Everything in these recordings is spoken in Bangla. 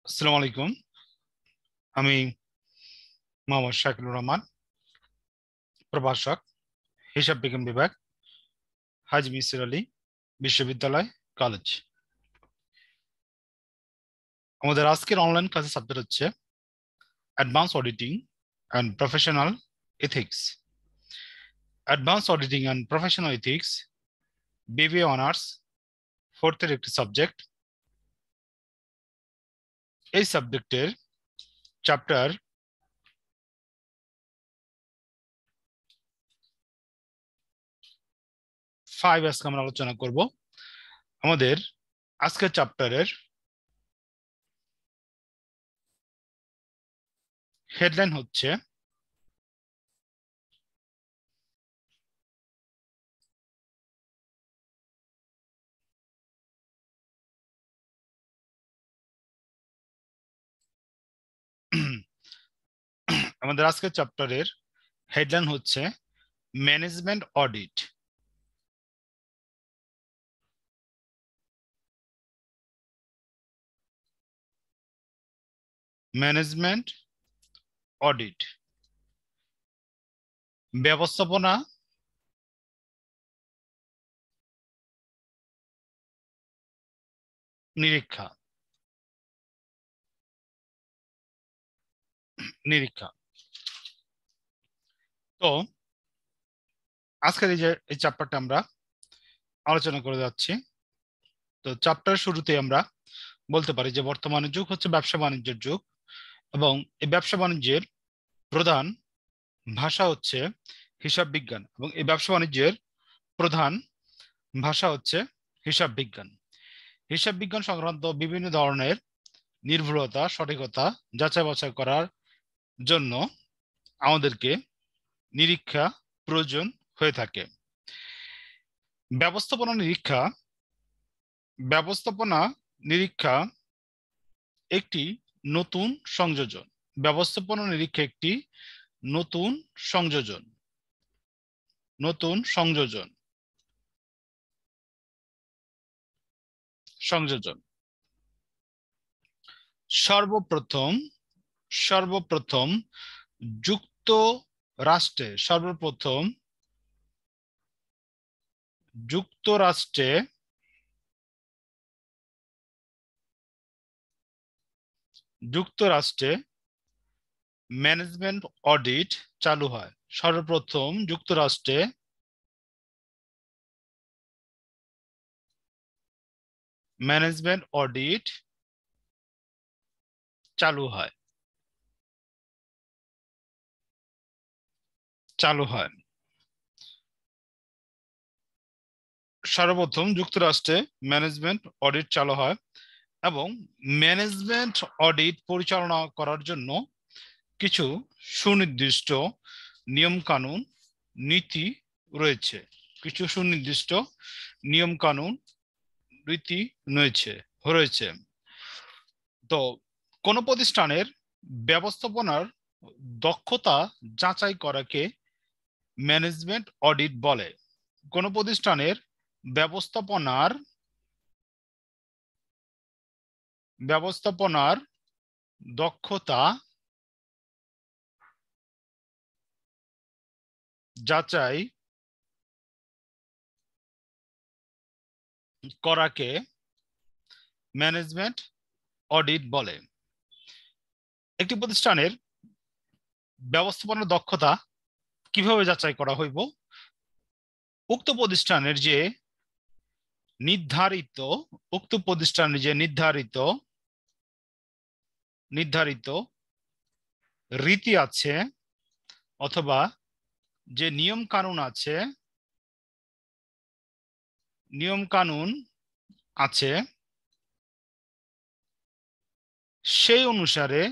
আসসালামু আলাইকুম। আমি মোহাম্মদ শাকিলুর রহমান, প্রভাষক, হিসাব বিজ্ঞান বিভাগ, হাজী মিসির আলী বিশ্ববিদ্যালয়, কলেজ। আমাদের আজকের অনলাইন ক্লাসের সাবজেক্ট হচ্ছে advance auditing and professional ethics. Advance auditing and professional ethics BBA honours ফোর্থের একটি সাবজেক্ট। এই সাবজেক্টের চ্যাপ্টার 5 আজকে আমরা আলোচনা করব। আমাদের আজকের চ্যাপ্টারের হেডলাইন হচ্ছে আমাদের আজকের চ্যাপ্টারের হেডলাইন হচ্ছে ম্যানেজমেন্ট অডিট। ম্যানেজমেন্ট অডিট ব্যবস্থাপনা নিরীক্ষা নিরীক্ষা তো আজকের এই চ্যাপ্টারটা আমরা আলোচনা করে যাচ্ছি। তো চ্যাপ্টার শুরুতে আমরা বলতে পারি যে বর্তমানে যুগ হচ্ছে ব্যবসা বাণিজ্যের যুগ, এবং এই ব্যবসা বাণিজ্যের প্রধান ভাষা হচ্ছে হিসাব বিজ্ঞান, এবং এই ব্যবসা বাণিজ্যের প্রধান ভাষা হচ্ছে হিসাব বিজ্ঞান। হিসাব বিজ্ঞান সংক্রান্ত বিভিন্ন ধরনের নির্ভুলতা, সঠিকতা যাচাই বাছাই করার জন্য আমাদেরকে নিরীক্ষা প্রয়োজন হয়ে থাকে। ব্যবস্থাপনা নিরীক্ষা ব্যবস্থাপনা নিরীক্ষা একটি নতুন সংযোজন। ব্যবস্থাপনা নিরীক্ষা একটি নতুন সংযোজন নতুন সংযোজন সংযোজন সর্বপ্রথম সর্বপ্রথম যুক্তরাষ্ট্রে ম্যানেজমেন্ট অডিট চালু হয়। সর্বপ্রথম যুক্তরাষ্ট্রে ম্যানেজমেন্ট অডিট চালু হয়। সর্বপ্রথম যুক্তরাষ্ট্রে ম্যানেজমেন্ট অডিট চালু হয়, এবং ম্যানেজমেন্ট অডিট পরিচালনা করার জন্য কিছু সুনির্দিষ্ট নিয়ম কানুন, নীতি রয়েছে। কিছু সুনির্দিষ্ট নিয়ম কানুন, রীতি রয়েছে। তো কোন প্রতিষ্ঠানের ব্যবস্থাপনার দক্ষতা যাচাই করাকে ম্যানেজমেন্ট অডিট বলে। কোন প্রতিষ্ঠানের ব্যবস্থাপনার দক্ষতা যাচাই করাকে ম্যানেজমেন্ট অডিট বলে। একটি প্রতিষ্ঠানের ব্যবস্থাপনার দক্ষতা কিভাবে যাচাই করা হইব? উক্ত প্রতিষ্ঠানের যে নির্ধারিত রীতি আছে, অথবা যে নিয়ম কানুন আছে সেই অনুসারে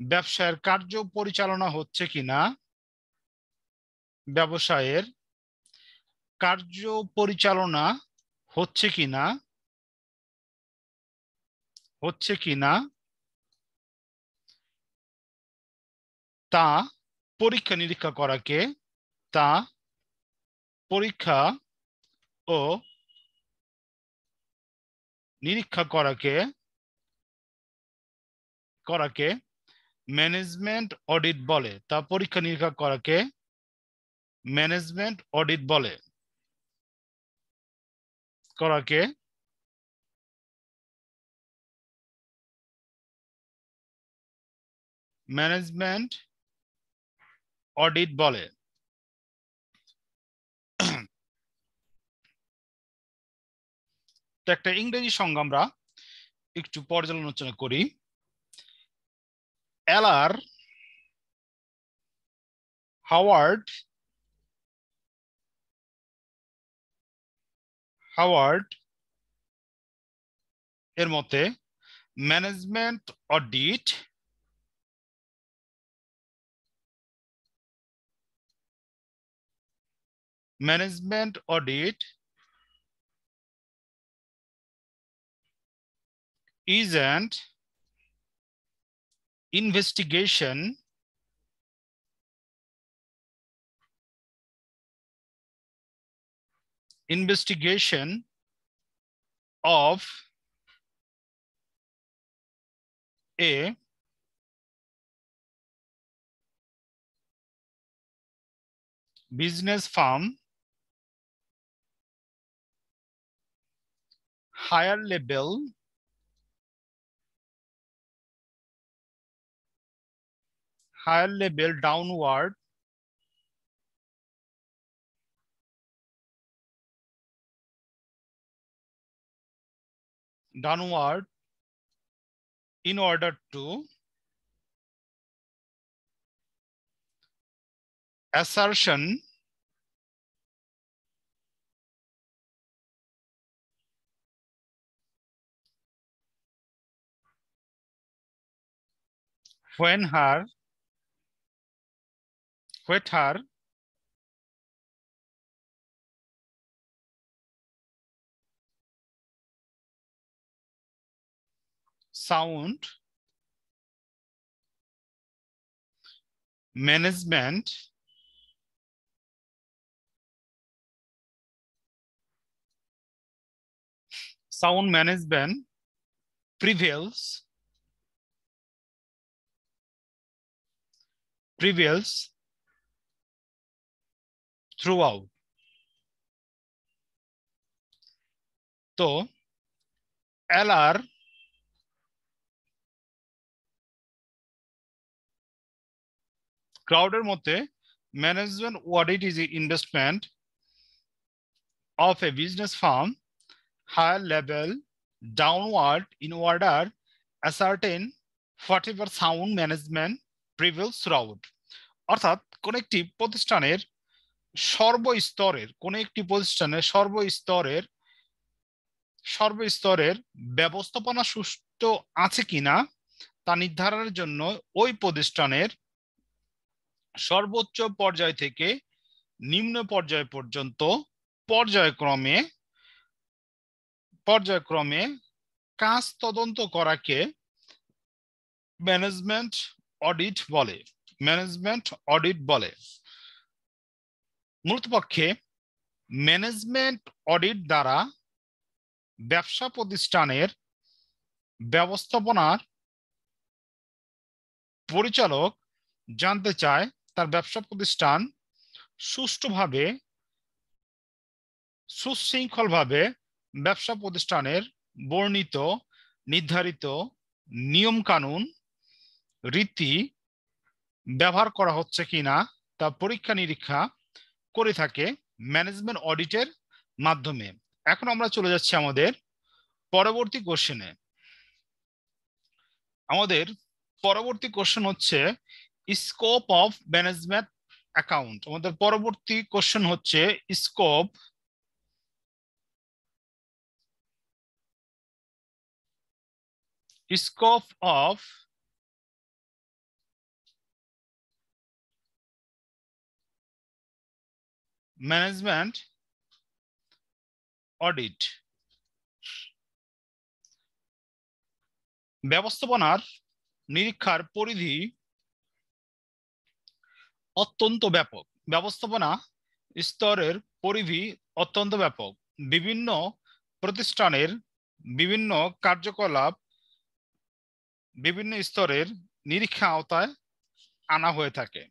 ব্যবসায়ের কার্য পরিচালনা হচ্ছে কিনা, ব্যবসায়ের কার্য পরিচালনা হচ্ছে কিনা তা পরীক্ষা নিরীক্ষা করাকে ও নিরীক্ষা করাকে ম্যানেজমেন্ট অডিট বলে। তা পরীক্ষা নিরীক্ষা করাকে ম্যানেজমেন্ট অডিট বলে। করাকে ম্যানেজমেন্ট অডিট বলে। তো একটা ইংরেজি সংজ্ঞা আমরা একটু পর্যালোচনা করি। এলার হাওয়ার্ড এর মতে management audit is an investigation of a business firm higher level downward in order to ascertain whether sound management prevails throughout। তো এলার ক্রাউডের মতে management audit is investment of a business firm higher level downward in order ascertain whatever sound management prevails throughout। অর্থাৎ কোন একটি প্রতিষ্ঠানের সর্বস্তরের ব্যবস্থাপনা সুষ্ঠু আছে কিনা তা নির্ধারণের জন্য ওই প্রতিষ্ঠানের সর্বোচ্চ পর্যায় থেকে নিম্ন পর্যায় পর্যন্ত পর্যায়ক্রমে কাজ তদন্ত করাকে ম্যানেজমেন্ট অডিট বলে। মূলত পক্ষে ম্যানেজমেন্ট অডিট দ্বারা ব্যবসা প্রতিষ্ঠানের ব্যবস্থাপনার পরিচালক জানতে চায় তার ব্যবসা প্রতিষ্ঠান সুশৃঙ্খলভাবে ব্যবসা প্রতিষ্ঠানের বর্ণিত নির্ধারিত নিয়ম কানুন রীতি ব্যবহার করা হচ্ছে কিনা তা পরীক্ষা নিরীক্ষা করে থাকে ম্যানেজমেন্ট অডিটের মাধ্যমে। এখন আমরা চলে যাচ্ছি আমাদের পরবর্তী কোশ্চেনে। আমাদের পরবর্তী কোশ্চেন হচ্ছে স্কোপ অফ ম্যানেজমেন্ট অ্যাকাউন্ট। আমাদের পরবর্তী কোশ্চেন হচ্ছে স্কোপ অফ ম্যানেজমেন্ট অডিট। ব্যবস্থাপনার নিরীক্ষার পরিধি অত্যন্ত ব্যাপক। ব্যবস্থাপনা স্তরের পরিধি অত্যন্ত ব্যাপক। বিভিন্ন প্রতিষ্ঠানের বিভিন্ন কার্যকলাপ বিভিন্ন স্তরের নিরীক্ষা আওতায় আনা হয়ে থাকে।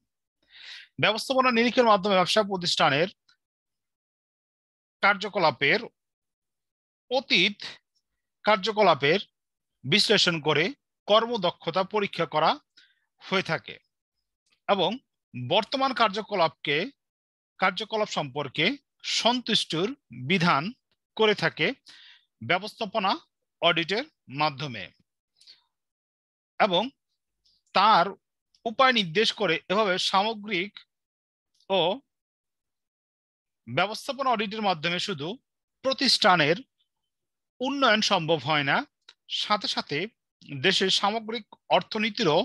ব্যবস্থাপনা নিরীক্ষার মাধ্যমে ব্যবসা প্রতিষ্ঠানের কার্যকলাপের অতীত কার্যকলাপের বিশ্লেষণ করে কর্মদক্ষতা পরীক্ষা করা হয়ে থাকে এবং বর্তমান কার্যকলাপ সম্পর্কে সন্তুষ্টির বিধান করে থাকে ব্যবস্থাপনা অডিটের মাধ্যমে এবং তার উপায় নির্দেশ করে। এভাবে সামগ্রিক ও ব্যবস্থাপনা অডিটের মাধ্যমে শুধু প্রতিষ্ঠানের উন্নয়ন সম্ভব হয় না, সাথে সাথে দেশের সামগ্রিক অর্থনীতিরও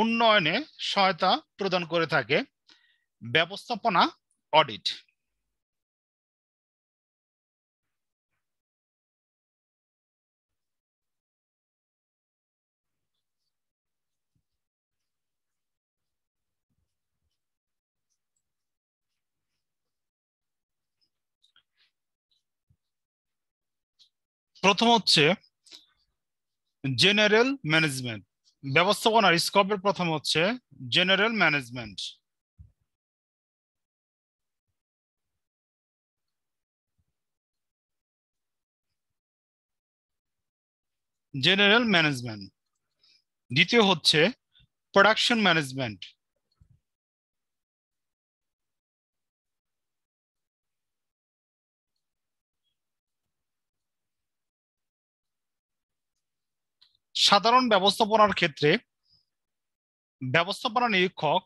উন্নয়নে সহায়তা প্রদান করে থাকে ব্যবস্থাপনা অডিট। প্রথম হচ্ছে জেনারেল ম্যানেজমেন্ট। ব্যবস্থাপনার স্কোপের প্রথম হচ্ছে জেনারেল ম্যানেজমেন্ট। General management. দ্বিতীয় হচ্ছে প্রোডাকশন ম্যানেজমেন্ট। সাধারণ ব্যবস্থাপনার ক্ষেত্রে ব্যবস্থাপনা নিরীক্ষক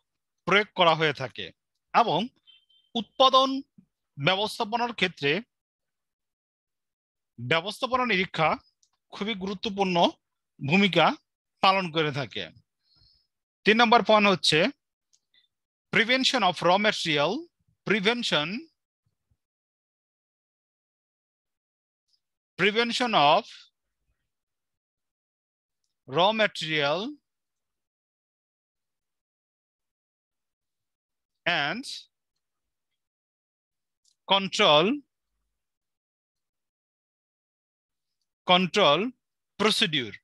প্রয়োগ করা হয়ে থাকে এবং উৎপাদন ব্যবস্থাপনার ক্ষেত্রে ব্যবস্থাপনা নিরীক্ষা খুবই গুরুত্বপূর্ণ ভূমিকা পালন করে থাকে। 3 নম্বর পয়েন্ট হচ্ছে প্রিভেনশন অফ র ম্যাটেরিয়াল। প্রিভেনশন অফ র ম্যাটেরিয়াল and control procedure।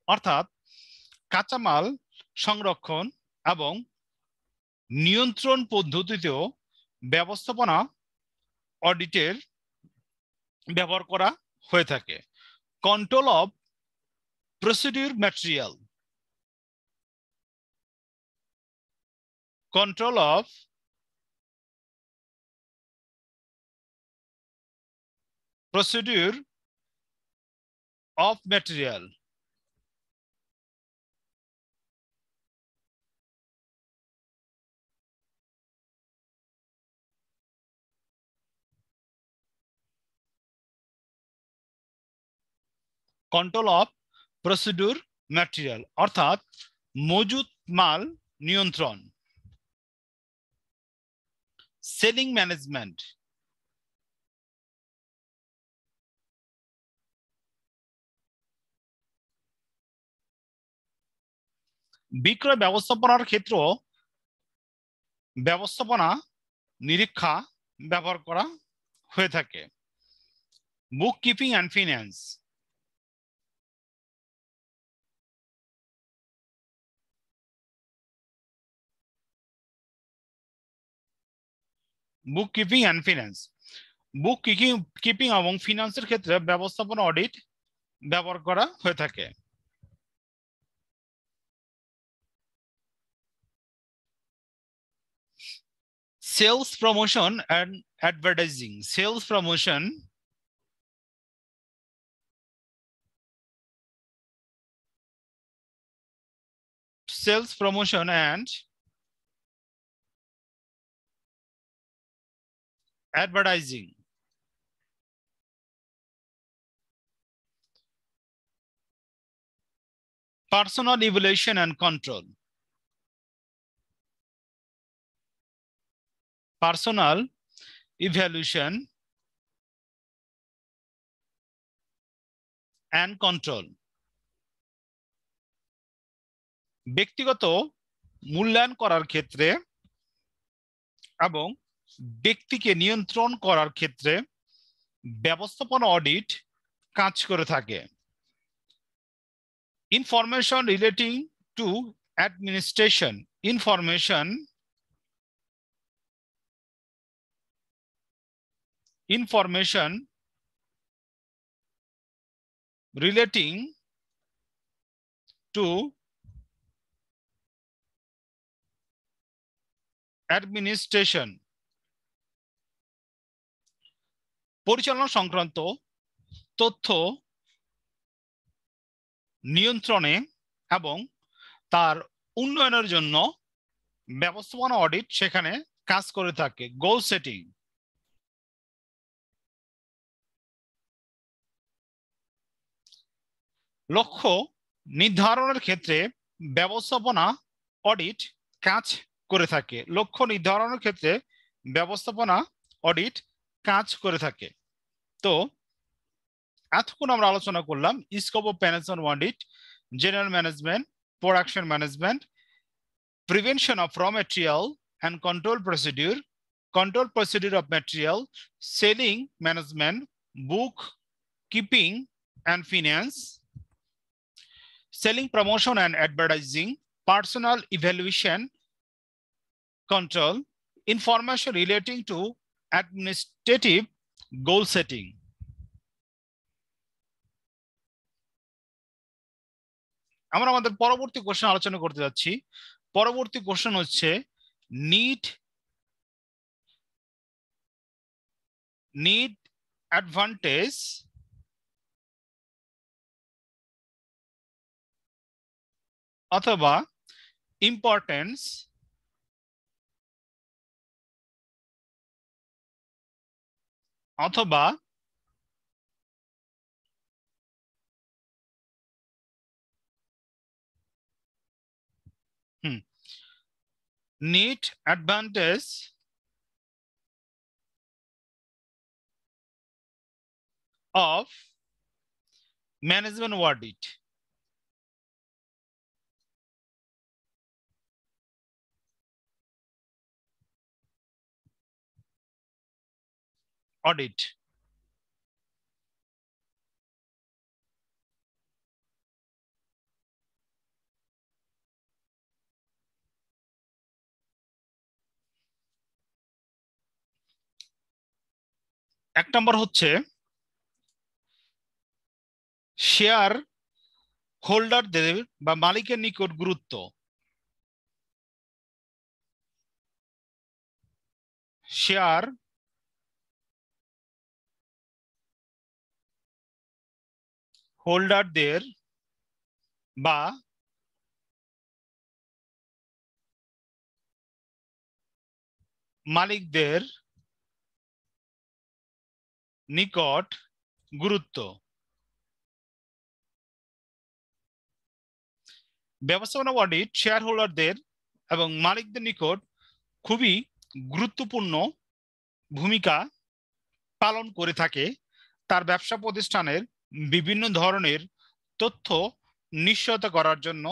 অর্থাৎ কাঁচামাল সংরক্ষণ এবং নিয়ন্ত্রণ পদ্ধতিতেও ব্যবস্থাপনা অডিটের ব্যবহার করা হয়ে থাকে। Control of procedure material. control of procedure of material। Control of procedure material অর্থাৎ মজুদ মাল নিয়ন্ত্রণ। Selling management. বিক্রয় ব্যবস্থাপনার ক্ষেত্র ব্যবস্থাপনা নিরীক্ষা ব্যবহার করা হয়ে থাকে। Book keeping and finance. Book keeping and finance. Book keeping এবং ফিনান্সের ক্ষেত্রে ব্যবস্থাপনা অডিট ব্যবহার করা হয়ে থাকে। Sales promotion and advertising. Sales promotion and advertising। Personal evaluation and control। Personal evaluation and control। ব্যক্তিগত মূল্যায়ন করার ক্ষেত্রে এবং ব্যক্তিকে নিয়ন্ত্রণ করার ক্ষেত্রে ব্যবস্থাপনা অডিট কাজ করে থাকে। Information relating to administration, information relating to administration, পরিচালনা সংক্রান্ত তথ্য নিয়ন্ত্রণে এবং তার উন্নয়নের জন্য ব্যবস্থাপনা অডিট সেখানে কাজ করে থাকে। গোল সেটিং, লক্ষ্য নির্ধারণের ক্ষেত্রে ব্যবস্থাপনা অডিট কাজ করে থাকে। লক্ষ্য নির্ধারণের ক্ষেত্রে ব্যবস্থাপনা অডিট কাজ করে থাকে। তো এতক্ষণ আমরা আলোচনা করলাম scope of management audit, general management, production management, prevention of র material and control procedure of material, selling management, book keeping and finance, selling promotion and advertising, personal evaluation control, information relating to administrative goal setting. আমরা আমাদের পরবর্তী কোশ্চেন আলোচনা করতে যাচ্ছি। পরবর্তী কোশ্চেন হচ্ছে need advantage অথবা ইম্পর্টেন্স অথবা need advantage of management audit. Audit. এক নম্বর হচ্ছে শেয়ার হোল্ডারদের বা মালিকের নিকট গুরুত্ব। শেয়ার হোল্ডারদের বা মালিকদের নিকট গুরুত্ব। ব্যবস্থাপনা অডিট শেয়ার হোল্ডারদের এবং মালিকদের নিকট খুবই গুরুত্বপূর্ণ ভূমিকা পালন করে থাকে তার ব্যবসা প্রতিষ্ঠানের বিভিন্ন ধরনের তথ্য নিশ্চয়তা করার জন্য,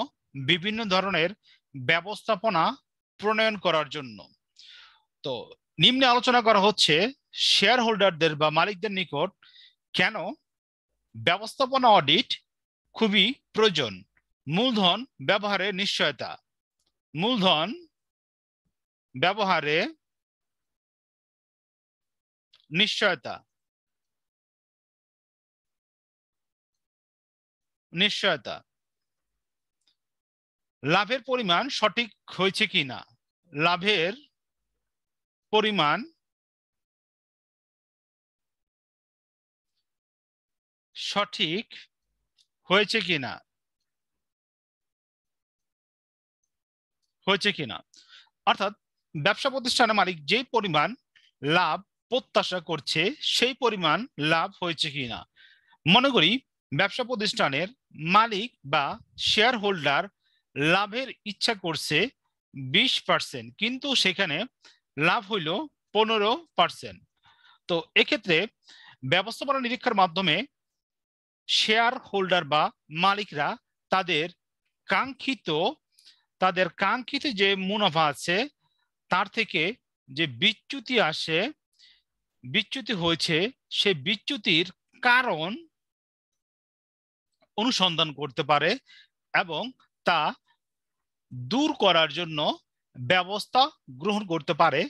বিভিন্ন ধরনের ব্যবস্থাপনা প্রণয়ন করার জন্য। তো নিম্নে আলোচনা করা হচ্ছে শেয়ার হোল্ডারদের বা মালিকদের নিকট কেন ব্যবস্থাপনা অডিট খুবই প্রয়োজন। মূলধন ব্যবহারে নিশ্চয়তা। মূলধন ব্যবহারে নিশ্চয়তা। নিশ্চয়তা। লাভের পরিমাণ সঠিক হয়েছে কিনা। লাভের পরিমাণ সঠিক হয়েছে কিনা। অর্থাৎ ব্যবসা প্রতিষ্ঠানের মালিক যে পরিমাণ লাভ প্রত্যাশা করছে সেই পরিমাণ লাভ হয়েছে কিনা। মনে করি ব্যবসা প্রতিষ্ঠানের মালিক বা শেয়ার হোল্ডার লাভের ইচ্ছা করছে 20%, কিন্তু সেখানে লাভ হইল 15%। তো এক্ষেত্রে ব্যবস্থাপনা নিরীক্ষার মাধ্যমে শেয়ার হোল্ডার বা মালিকরা তাদের কাঙ্ক্ষিত যে মুনাফা আছে তার থেকে যে বিচ্যুতি আসে, বিচ্যুতি হয়েছে, সে বিচ্যুতির কারণ অনুসন্ধান করতে পারে এবং তা দূর করার জন্য ব্যবস্থা গ্রহণ করতে পারে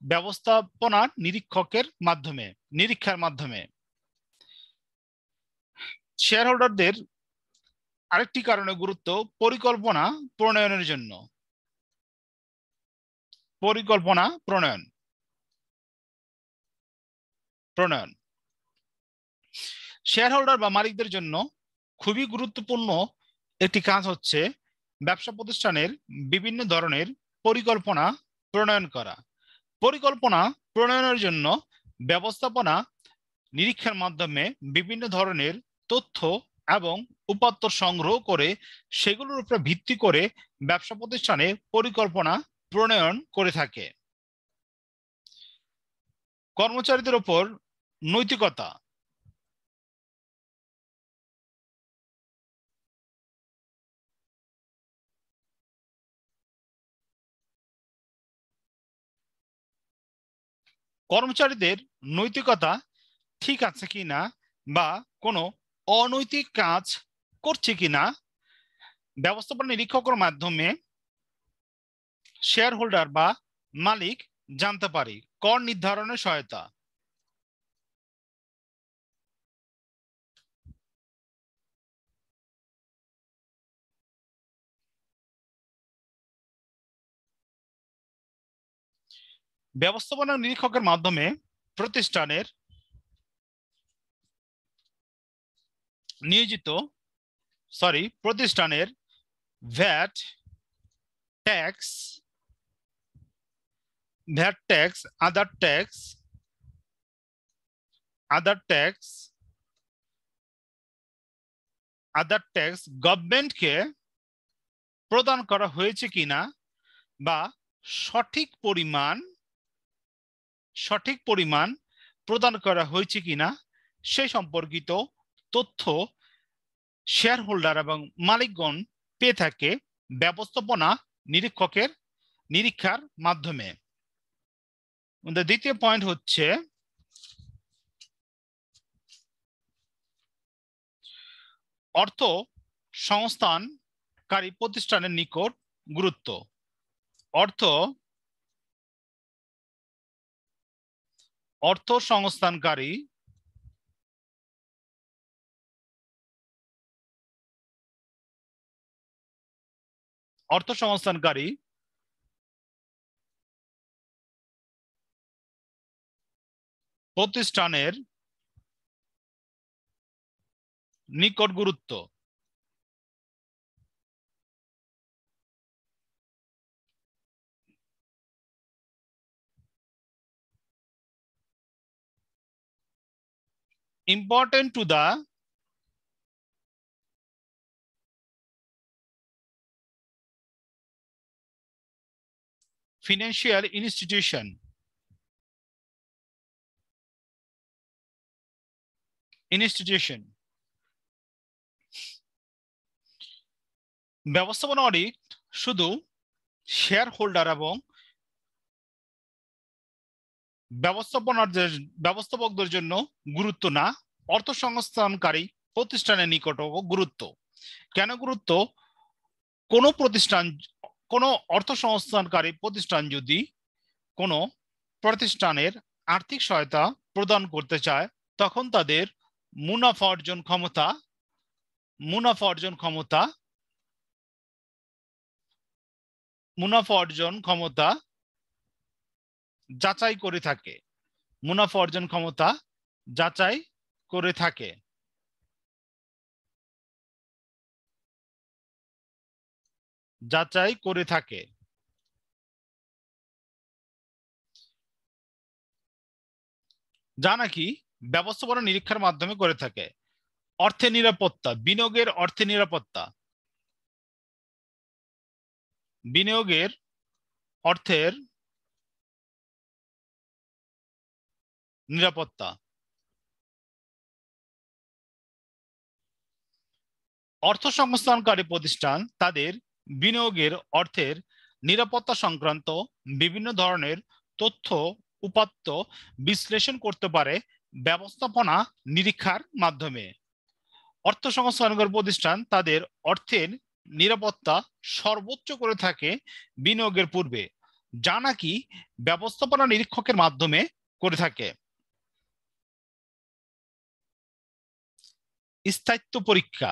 ব্যবস্থাপনার নিরীক্ষকের মাধ্যমে, নিরীক্ষার মাধ্যমে। শেয়ার হোল্ডারদের আরেকটি কারণে গুরুত্ব পরিকল্পনা প্রণয়নের জন্য। পরিকল্পনা প্রণয়ন প্রণয়ন শেয়ার হোল্ডার বা মালিকদের জন্য খুবই গুরুত্বপূর্ণ একটি কাজ হচ্ছে ব্যবসা প্রতিষ্ঠানের বিভিন্ন ধরনের পরিকল্পনা প্রণয়ন করা। পরিকল্পনা প্রণয়নের জন্য ব্যবস্থাপনা নিরীক্ষার মাধ্যমে বিভিন্ন ধরনের তথ্য এবং উপাত্ত সংগ্রহ করে সেগুলোর উপর ভিত্তি করে ব্যবসা প্রতিষ্ঠানে পরিকল্পনা প্রণয়ন করে থাকে। কর্মচারীদের উপর নৈতিকতা। কর্মচারীদের নৈতিকতা ঠিক আছে কিনা বা কোনো অনৈতিক কাজ করছে কিনা ব্যবস্থাপনা নিরীক্ষকের মাধ্যমে শেয়ার হোল্ডার বা মালিক জানতে পারে। কর নির্ধারণের সহায়তা। ব্যবস্থাপনা নিরীক্ষকের মাধ্যমে প্রতিষ্ঠানের প্রতিষ্ঠানের ভ্যাট ট্যাক্স, আদার ট্যাক্স গভর্নমেন্টকে প্রদান করা হয়েছে কিনা বা সঠিক পরিমাণ প্রদান করা হয়েছে কিনা সে সম্পর্কিত তথ্য শেয়ার হোল্ডার এবং মালিকগণ পেয়ে থাকে ব্যবস্থাপনা নিরীক্ষকের নিরীক্ষার মাধ্যমে। দ্বিতীয় পয়েন্ট হচ্ছে অর্থ সংস্থানকারী প্রতিষ্ঠানের নিকট গুরুত্ব। অর্থ সংস্থানকারী প্রতিষ্ঠানের নিকট গুরুত্ব। Important to the financial institution. ব্যবস্থাপনা অডিট শুধু শেয়ার হোল্ডার এবং ব্যবস্থাপকদের জন্য গুরুত্ব না, অর্থ সংস্থানকারী প্রতিষ্ঠানের নিকটও গুরুত্ব। কেন গুরুত্ব? কোনো অর্থ সংস্থানকারী প্রতিষ্ঠান যদি কোনো প্রতিষ্ঠানের আর্থিক সহায়তা প্রদান করতে চায় তখন তাদের মুনাফা অর্জন ক্ষমতা যাচাই করে থাকে। যা নাকি ব্যবস্থাপনা নিরীক্ষার মাধ্যমে করে থাকে। অর্থের নিরাপত্তা, বিনিয়োগের অর্থের নিরাপত্তা। বিনিয়োগের অর্থের নিরাপত্তা। অর্থ সংস্থানকারী প্রতিষ্ঠান তাদের বিনিয়োগের অর্থের নিরাপত্তা সংক্রান্ত বিভিন্ন ধরনের তথ্য উপাত্ত বিশ্লেষণ করতে পারে ব্যবস্থাপনা নিরীক্ষার মাধ্যমে। অর্থ সংস্থানকারী প্রতিষ্ঠান তাদের অর্থের নিরাপত্তা সর্বোচ্চ করে থাকে বিনিয়োগের পূর্বে, যা নাকি ব্যবস্থাপনা নিরীক্ষকের মাধ্যমে করে থাকে। স্থায়িত্ব পরীক্ষা।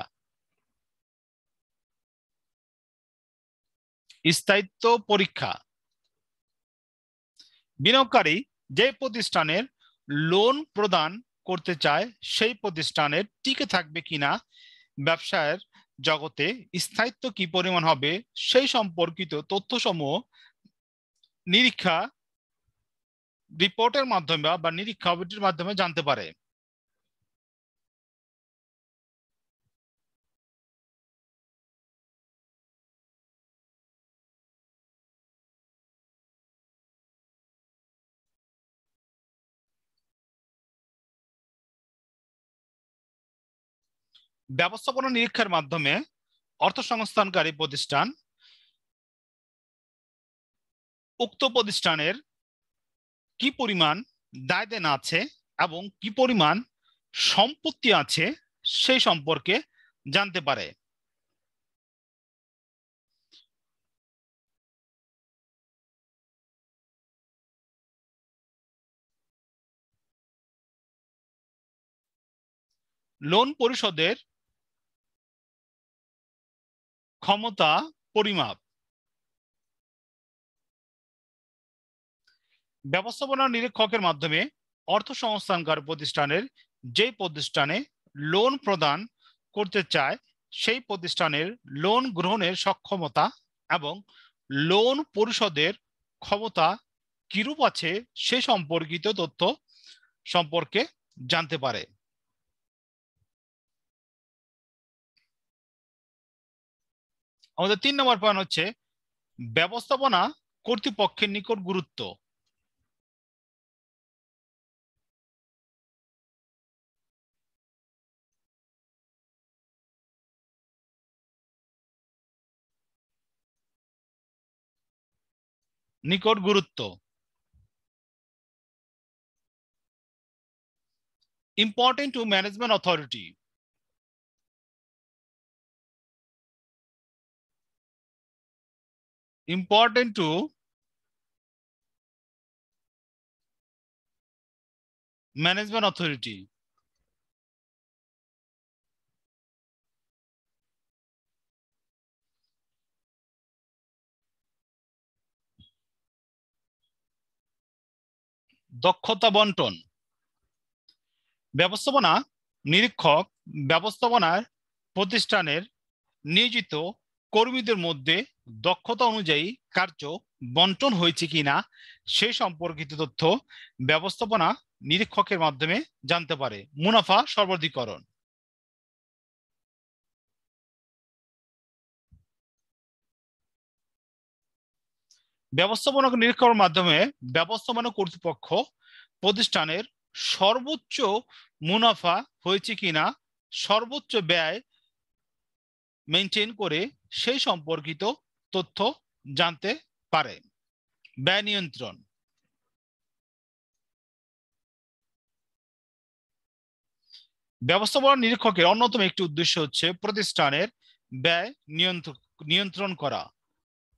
স্থায়িত্ব পরীক্ষা বিনিয়োগকারী যে প্রতিষ্ঠানের লোন প্রদান করতে চায় সেই প্রতিষ্ঠানের টিকে থাকবে কিনা, ব্যবসায়ের জগতে স্থায়িত্ব কি পরিমাণ হবে সেই সম্পর্কিত তথ্যসমূহ নিরীক্ষা রিপোর্টের মাধ্যমে বা নিরীক্ষা অডিটের মাধ্যমে জানতে পারে। ব্যবস্থাপনা নিরীক্ষার মাধ্যমে অর্থ সংস্থানকারী প্রতিষ্ঠান উক্ত প্রতিষ্ঠানের কি পরিমাণ দায় দেনা আছে এবং কি পরিমাণ সম্পত্তি আছে সেই সম্পর্কে জানতে পারে। লোন পরিশোধের ক্ষমতা পরিমাপ। ব্যবস্থাপনা নিরীক্ষকের মাধ্যমে অর্থ সংস্থানকারী প্রতিষ্ঠানের যে প্রতিষ্ঠানে লোন প্রদান করতে চায় সেই প্রতিষ্ঠানের লোন গ্রহণের সক্ষমতা এবং লোন পরিশোধের ক্ষমতা কিরূপ আছে সে সম্পর্কিত তথ্য সম্পর্কে জানতে পারে। আমাদের 3 নম্বর পয়েন্ট হচ্ছে ব্যবস্থাপনা কর্তৃপক্ষের নিকট গুরুত্ব। নিকট গুরুত্ব। Important to management authority. Important to management authority. দক্ষতা বন্টন। ব্যবস্থাপনা নিরীক্ষক ব্যবস্থাপনার প্রতিষ্ঠানের নিয়োজিত কর্মীদের মধ্যে দক্ষতা অনুযায়ী কার্য বন্টন হয়েছে কিনা সে সম্পর্কিত তথ্য ব্যবস্থাপনা নিরীক্ষকের মাধ্যমে জানতে পারে। মুনাফা সর্বাধিকরণ। ব্যবস্থাপনা নিরীক্ষকের মাধ্যমে ব্যবস্থাপনা কর্তৃপক্ষ প্রতিষ্ঠানের সর্বোচ্চ মুনাফা হয়েছে কিনা, সর্বোচ্চ ব্যয় মেনটেন করে সেই সম্পর্কিত তথ্য জানতে পারে। ব্যয় নিয়ন্ত্রণ। ব্যবস্থাপনা নিরীক্ষকের অন্যতম একটি উদ্দেশ্য হচ্ছে প্রতিষ্ঠানের ব্যয় নিয়ন্ত্রণ করা।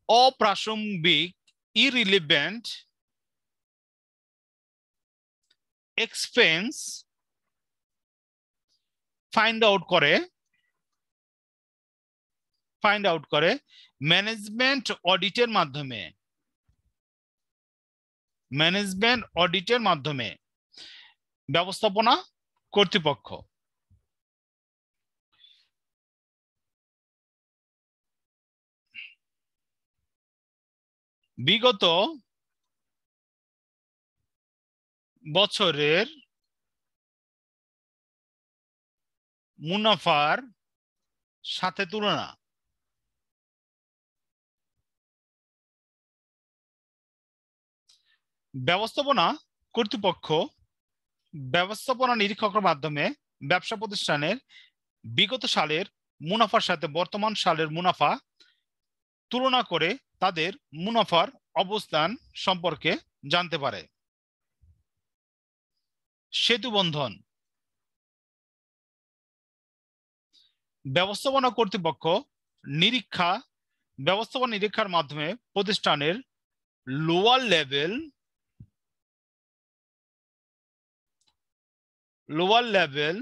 অপ্রাসঙ্গিক ইরিলেভেন্ট এক্সপেন্স ফাইন্ড আউট করে ম্যানেজমেন্ট অডিটের মাধ্যমে ব্যবস্থাপনা কর্তৃপক্ষ। বিগত বছরের মুনাফার সাথে তুলনা। ব্যবস্থাপনা কর্তৃপক্ষ ব্যবস্থাপনা নিরীক্ষকের মাধ্যমে ব্যবসা প্রতিষ্ঠানের বিগত সালের মুনাফার সাথে বর্তমান সালের মুনাফা তুলনা করে তাদের মুনাফার অবস্থান সম্পর্কে জানতে পারে। সেতু বন্ধন, ব্যবস্থাপনা কর্তৃপক্ষ ব্যবস্থাপনা নিরীক্ষার মাধ্যমে প্রতিষ্ঠানের লোয়ার লেভেল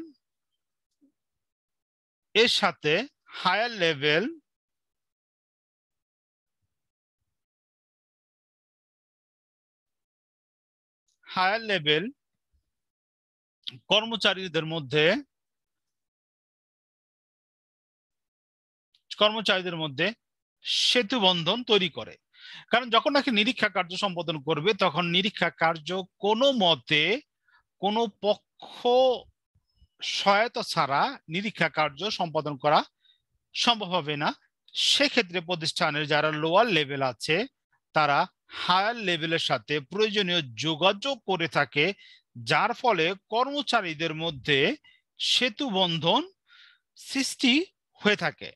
এর সাথে হায়ার লেভেল কর্মচারীদের মধ্যে সেতু বন্ধন তৈরি করে। কারণ যখন নাকি নিরীক্ষা কার্য সম্পাদন করবে তখন নিরীক্ষা কার্য কোনো মতে কোনো পক্ষ সহায়তা ছাড়া নিরীক্ষা কার্য সম্পাদন করা সম্ভব হবে না। সেক্ষেত্রে প্রতিষ্ঠানের যারা লোয়ার লেভেল আছে তারা হায়ার লেভেলের সাথে প্রয়োজনীয় যোগাযোগ করে থাকে, যার ফলে কর্মচারীদের মধ্যে সেতু বন্ধন সৃষ্টি হয়ে থাকে।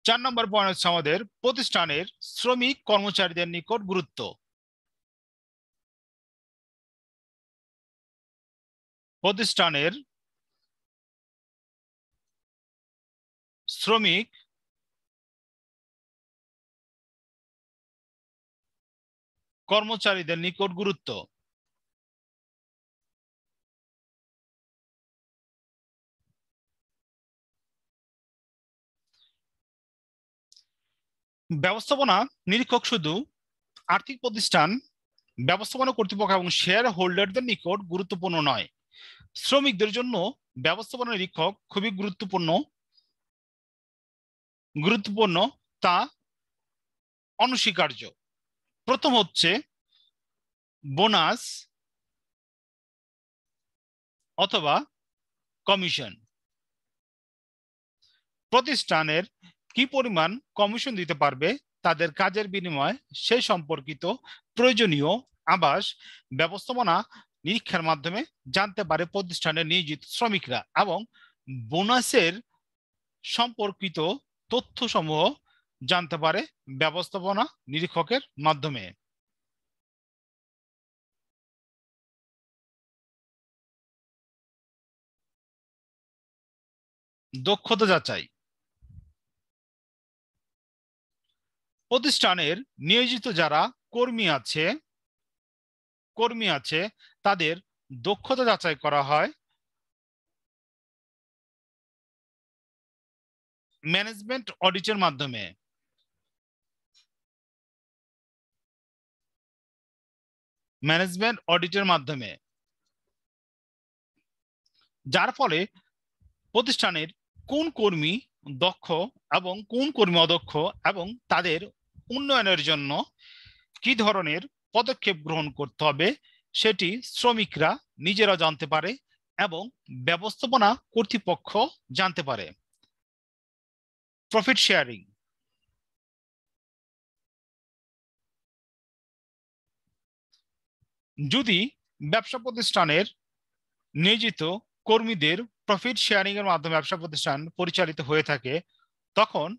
4 নম্বর পয়েন্ট হচ্ছে আমাদের প্রতিষ্ঠানের শ্রমিক কর্মচারীদের নিকট গুরুত্ব। প্রতিষ্ঠানের শ্রমিক কর্মচারীদের নিকট গুরুত্ব। ব্যবস্থাপনা নিরীক্ষক শুধু আর্থিক প্রতিষ্ঠান, ব্যবস্থাপনা কর্তৃপক্ষ এবং শেয়ার হোল্ডারদের নিকট গুরুত্বপূর্ণ নয়, শ্রমিকদের জন্য ব্যবস্থাপনা নিরীক্ষক খুবই গুরুত্বপূর্ণ তা অনস্বীকার্য। প্রথম হচ্ছে বোনাস অথবা কমিশন। প্রতিষ্ঠানের কি পরিমাণ কমিশন দিতে পারবে তাদের কাজের বিনিময়ে সেই সম্পর্কিত প্রয়োজনীয় আভাস ব্যবস্থাপনা নিরীক্ষার মাধ্যমে জানতে পারে প্রতিষ্ঠানের নিয়োজিত শ্রমিকরা, এবং বোনাসের সম্পর্কিত তথ্যসমূহ জানতে পারে ব্যবস্থাপনা নিরীক্ষকের মাধ্যমে। দক্ষতা যাচাই, প্রতিষ্ঠানের নিয়োজিত যারা কর্মী আছে তাদের দক্ষতা যাচাই করা হয় ম্যানেজমেন্ট অডিটের মাধ্যমে। যার ফলে প্রতিষ্ঠানের কোন কর্মী দক্ষ এবং কোন কর্মী অদক্ষ এবং তাদের উন্নয়নের জন্য কি ধরনের পদক্ষেপ গ্রহণ করতে হবে সেটি শ্রমিকরা নিজেরা জানতে পারে এবং ব্যবস্থাপনা কর্তৃপক্ষ জানতে পারে। প্রফিট শেয়ারিং, যদি ব্যবসা প্রতিষ্ঠানের নিয়োজিত কর্মীদের প্রফিট শেয়ারিং এর মাধ্যমে ব্যবসা প্রতিষ্ঠান পরিচালিত হয়ে থাকে, তখন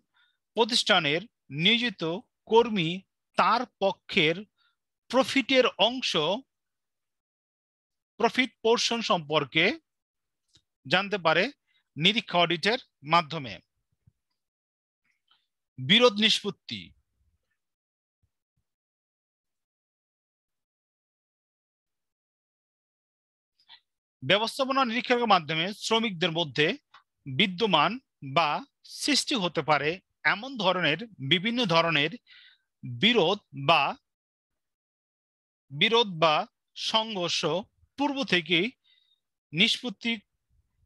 প্রতিষ্ঠানের নিয়োজিত কর্মী তার পক্ষের প্রফিট পোর্শন সম্পর্কে জানতে পারে নিরীক্ষা অডিটের মাধ্যমে। বিরোধ নিষ্পত্তি, ব্যবস্থাপনা নিরীক্ষকের মাধ্যমে শ্রমিকদের মধ্যে বিদ্যমান বা সৃষ্টি হতে পারে এমন ধরনের বিভিন্ন ধরনের বিরোধ বা সংঘর্ষ পূর্ব থেকেই নিষ্পত্তি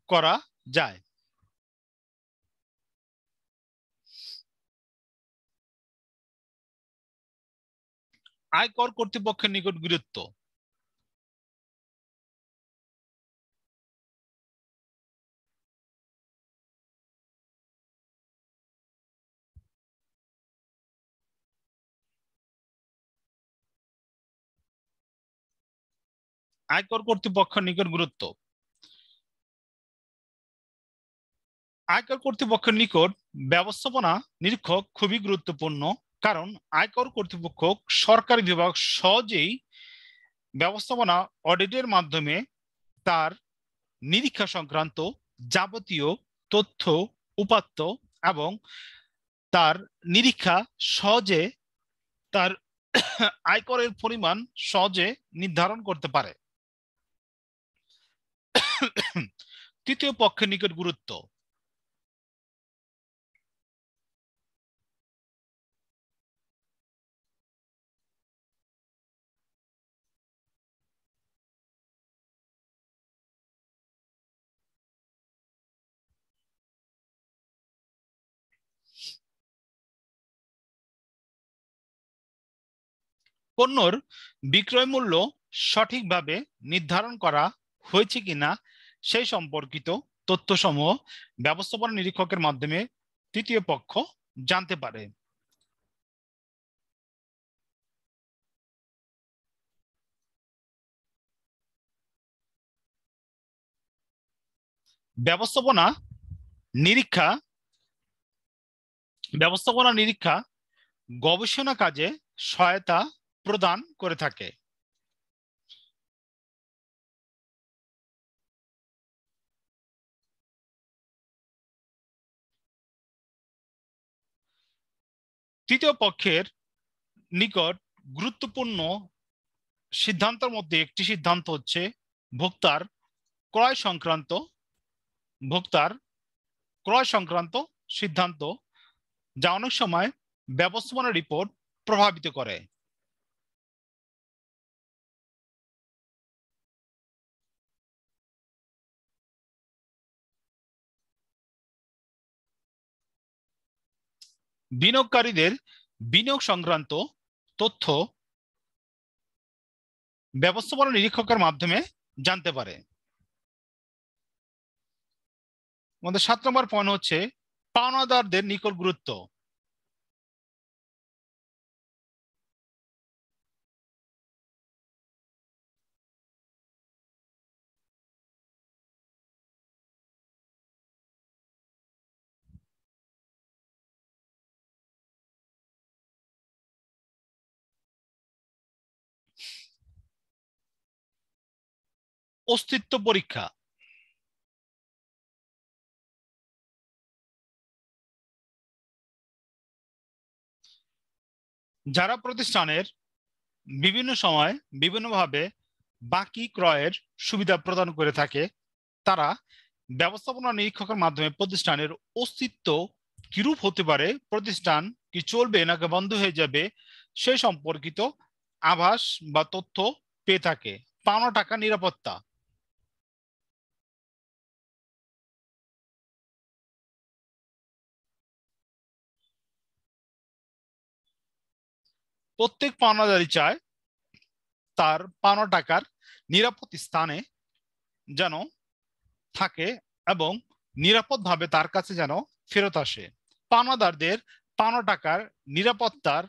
করা যায়। আয়কর কর্তৃপক্ষের নিকট গুরুত্ব, আয়কর কর্তৃপক্ষের নিকট গুরুত্ব। আয়কর কর্তৃপক্ষের নিকট ব্যবস্থাপনা নিরীক্ষক খুবই গুরুত্বপূর্ণ, কারণ আয়কর কর্তৃপক্ষ সরকারি বিভাগ সহজেই ব্যবস্থাপনা অডিটের মাধ্যমে তার নিরীক্ষা সংক্রান্ত যাবতীয় তথ্য, উপাত্ত এবং তার নিরীক্ষা সহজে তার আয়করের পরিমাণ সহজে নির্ধারণ করতে পারে। তৃতীয় পক্ষের নিকট গুরুত্ব। পণ্যর বিক্রয় মূল্য সঠিকভাবে নির্ধারণ করা হয়েছে কিনা সেই সম্পর্কিত তথ্যসমূহ ব্যবস্থাপনা নিরীক্ষকের মাধ্যমে তৃতীয় পক্ষ জানতে পারে। ব্যবস্থাপনা নিরীক্ষা ব্যবস্থাপনা নিরীক্ষা গবেষণা কাজে সহায়তা প্রদান করে থাকে। তৃতীয় পক্ষের নিকট গুরুত্বপূর্ণ সিদ্ধান্তের মধ্যে একটি সিদ্ধান্ত হচ্ছে ভোক্তার ক্রয় সংক্রান্ত ভোক্তার ক্রয় সংক্রান্ত সিদ্ধান্ত, যা অনেক সময় ব্যবস্থাপনা রিপোর্ট প্রভাবিত করে। বিনিয়োগকারীদের বিনিয়োগ সংক্রান্ত তথ্য ব্যবস্থাপনা নিরীক্ষকের মাধ্যমে জানতে পারে। আমাদের 7 নম্বর পয়েন্ট হচ্ছে পাওনাদারদের নিকট গুরুত্ব। অস্তিত্ব পরীক্ষা। যারা প্রতিষ্ঠানের বিভিন্ন সময় বিভিন্নভাবে বাকি ক্রয়ের সুবিধা প্রদান করে থাকে, তারা ব্যবস্থাপনা নিরীক্ষকের মাধ্যমে প্রতিষ্ঠানের অস্তিত্ব কিরূপ হতে পারে, প্রতিষ্ঠান কি চলবে নাকি বন্ধ হয়ে যাবে, সে সম্পর্কিত আভাস বা তথ্য পেয়ে থাকে। পাওনা টাকা নিরাপত্তা। প্রত্যেক পাওনাদারই চায় তার পাওনা টাকার নিরাপদ স্থানে যেন থাকে এবং নিরাপদভাবে তার কাছে যেন ফেরত আসে। পাওনাদারদের পাওনা টাকার নিরাপত্তার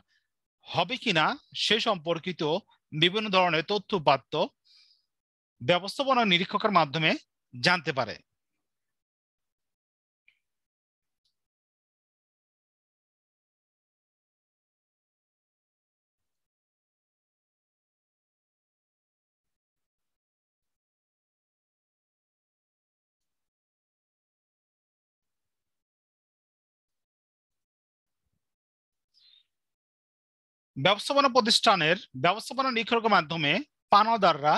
হবে কিনা সে সম্পর্কিত বিভিন্ন ধরনের তথ্য উপাত্ত ব্যবস্থাপনা নিরীক্ষকের মাধ্যমে জানতে পারে। ব্যবস্থাপনা প্রতিষ্ঠানের ব্যবস্থাপনা নিরীক্ষকের মাধ্যমে পাওনাদাররা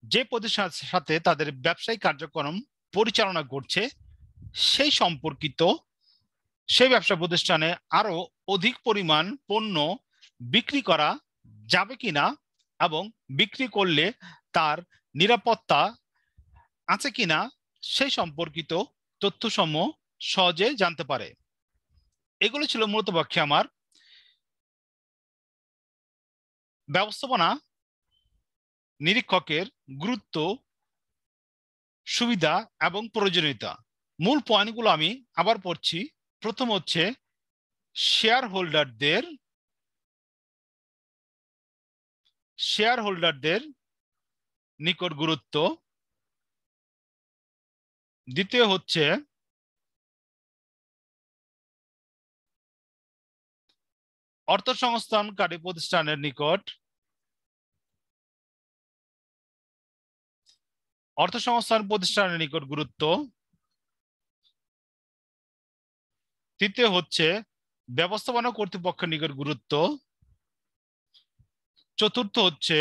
যে প্রতিষ্ঠানের সাথে তাদের ব্যবসায়িক কার্যক্রম পরিচালনা করছে সেই সম্পর্কিত সেই ব্যবসা প্রতিষ্ঠানে আরো অধিক পরিমাণ পণ্য বিক্রি করা যাবে কিনা এবং বিক্রি করলে তার নিরাপত্তা আছে কিনা সেই সম্পর্কিত তথ্যসমূহ সহজে জানতে পারে। এগুলো ছিল মূলত পক্ষে আমার ব্যবস্থাপনা নিরীক্ষকের গুরুত্ব, সুবিধা এবং প্রয়োজনীয়তা। মূল পয়েন্টগুলো আমি আবার পড়ছি। প্রথম হচ্ছে শেয়ার হোল্ডারদের নিকট গুরুত্ব। দ্বিতীয় হচ্ছে অর্থ সংস্থানকারী প্রতিষ্ঠানের নিকট অর্থ সংস্থান প্রতিষ্ঠানের নিকট গুরুত্ব। তৃতীয় হচ্ছে ব্যবস্থাপনা কর্তৃপক্ষের নিকট গুরুত্ব। চতুর্থ হচ্ছে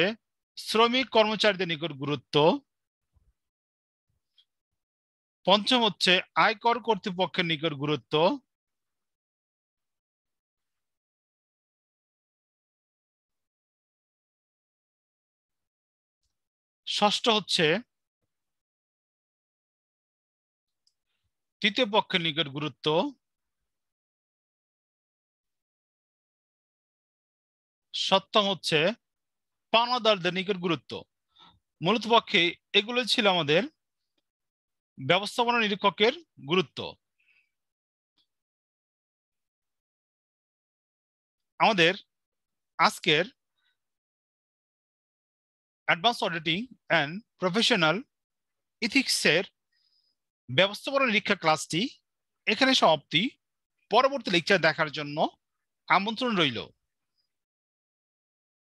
শ্রমিক কর্মচারীদের নিকট গুরুত্ব। পঞ্চম হচ্ছে আয়কর কর্তৃপক্ষের নিকট গুরুত্ব। ষষ্ঠ হচ্ছে তৃতীয় পক্ষের নিকট গুরুত্ব। সপ্তম হচ্ছে পাওনাদারদের নিকট গুরুত্ব। মূলত পক্ষে এগুলো ছিল আমাদের ব্যবস্থাপনা নিরীক্ষকের গুরুত্ব। আমাদের আজকের অ্যাডভান্স অডিটিং অ্যান্ড প্রফেশনাল ইথিক্সের ব্যবস্থাপনা নিরীক্ষা ক্লাসটি এখানে সমাপ্তি। পরবর্তী লেকচার দেখার জন্য আমন্ত্রণ রইল।